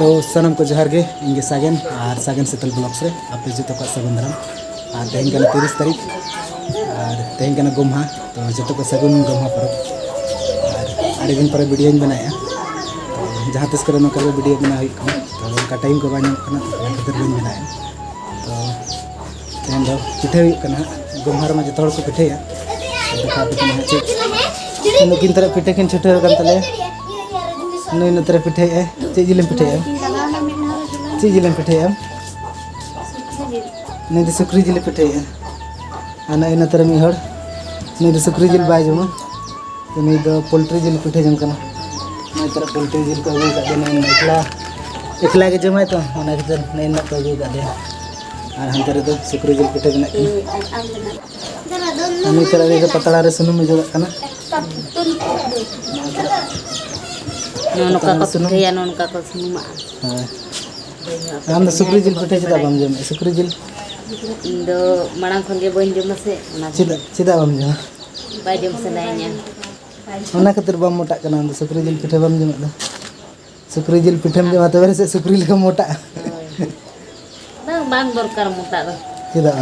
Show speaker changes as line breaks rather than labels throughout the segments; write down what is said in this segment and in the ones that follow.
तो सनम को जोहार गे इंगे सागेन और सागेन सेतल ब्लॉग्स रे आपे जो को सगुन दाराम और तेहन कना 30 तारीख और तेहन कना गोमहा तो जो को सगुन गोमहा पर और आड़ी दिन पर वीडियो बनाया तो जहाँ तिस करे नका वीडियो बना हुई तो उनका टाइम को बाñ कना तो खातिर बन बनाया तो तेहन दो पिठे हुई कना गोमहा रे जो को पिठेया तो देखा पिठे में चे नुकिन तरह पिठे किन छुटे कन तले नई नतरे पिठे चे जिलेम पिठे चे जिलेम पिठे नहीं तो सुक्री जिले पिठे आना इन तरह मी हर नहीं तो सुक्री जिल बाय जमा तो नहीं तो पोल्ट्री जिल पिठे जम कना नहीं तरह पोल्ट्री जिल को अगू का नहीं एकला एकला के जमाय तो ओना के नहीं ना को अगू का दे और हम तरह तो सुक्री जिल पिठे बना नहीं तरह के पतला रे सुनुम में जोगा कना
नोन का पिठे नोन का सुनुमा
हम सुक्री जिल पिठे चदा बम जम सुक्री जिल
इंदो मांग खन के बन जम से
चदा बम जम
बाय जम से नाइया
ओना खातिर बम मोटा कना सुक्री जिल पिठे बम जम दा सुक्री जिल पिठे में जमा तबरे से सुक्री लेका मोटा
बांग दरकार मोटा दो
चदा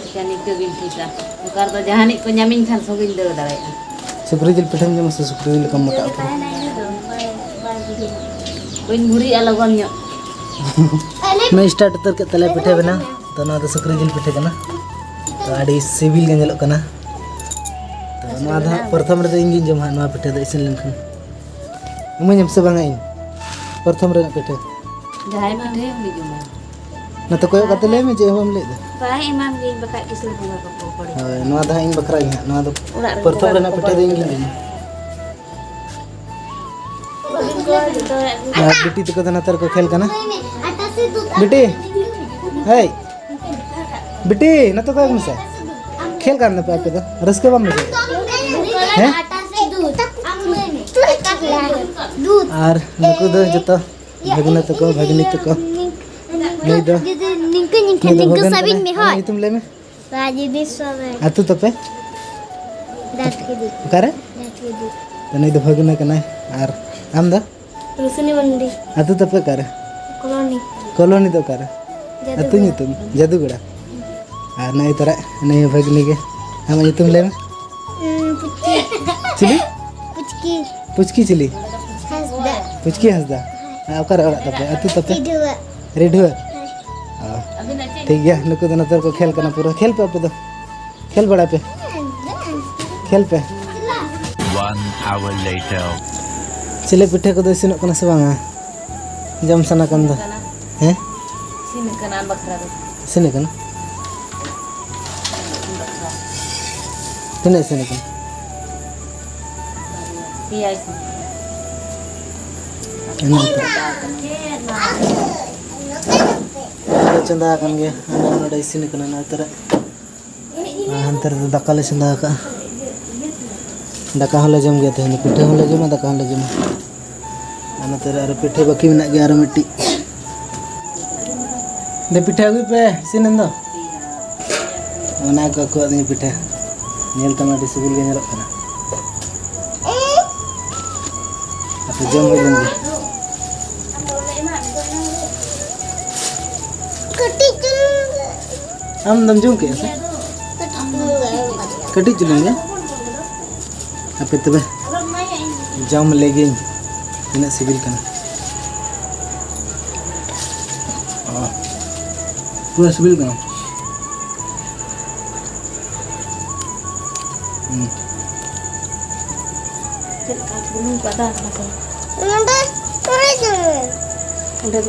चिकनी के बिन ठीका उकार तो जहानी को ᱧᱟᱢᱤᱧ खान सोगिन दो दाय
सुक्री जिल पिठे में जम से सुक्री लेका मोटा
बन भुरी अलगन ᱧᱚᱜ
मैं स्टार्ट उतर के तले पिठे बना तो ना तो सुक्री जिल पिठे कना तो आड़ी सिविल के नेलो कना तो ना दा प्रथम रे इंगी जमा ना पिठे द इसिन लेन मैं जम से बांगा इन प्रथम रे पिठे
जाय पिठे उनी जमा
ना तो कोई कते ले में जे हम ले दे
बाय इमाम गे बका किसल बंगा को पड़े
हां ना दा इन बकरा ना तो प्रथम रे पिठे द इंगी जमा बेटी तो कदना तर को खेल कना बेटी हे बेटी ना तो काय मुसे खेल करने पे आपके तो रसके बम में है और नुकु दो जतो भगना तो को भगनी तो को नहीं दो निंक साबिन में हो तुम ले में
राजी भी सब है
आतु तो पे
दात के दी
करे
दात के दी
तो नहीं तो भगना कना और आम दा
रुसनी बंदी
आतु तो पे करे
कॉलोनी
कॉलोनी तो करे अतु तुम जादूगड़ा और नहीं तरह नहीं भगनी के हम तुम ले में चिली
पुचकी
पुचकी चिली
हसदा
पुचकी हंसदा ओकर ओरा तपे अतु तपे
दुआ
रेडुआ ठीक है नुकु तो नतर को खेल करना पूरा खेल पे पे तो खेल बड़ा पे खेल पे
1 hour later
चिले पिठे को दसिनो कना से बांगा जम सना कन दो हैं
सिन कना बकरा दो
सिने कना तने सिने कना
पियाई
चंदा कन गे नोडे सिने कना ना तरह अंतर दका ले चंदा का दका हले जम गए थे पिठे हले जम दका हले जम आना तेरे अरे पिठे बाकी में गया अरे मिट्टी दे पिठे अगु पे सिनंदो ओना को आदमी पिठे नेल टमाटी सिबिल गे नेलो कना आप जम हो लेंगे
कटी चल
हम दम जूं के ऐसे कटी चलेंगे आप तबे जाम लेगे इन सिबिल कना पूरा सिबिल कना
नंबर करे
उठे तो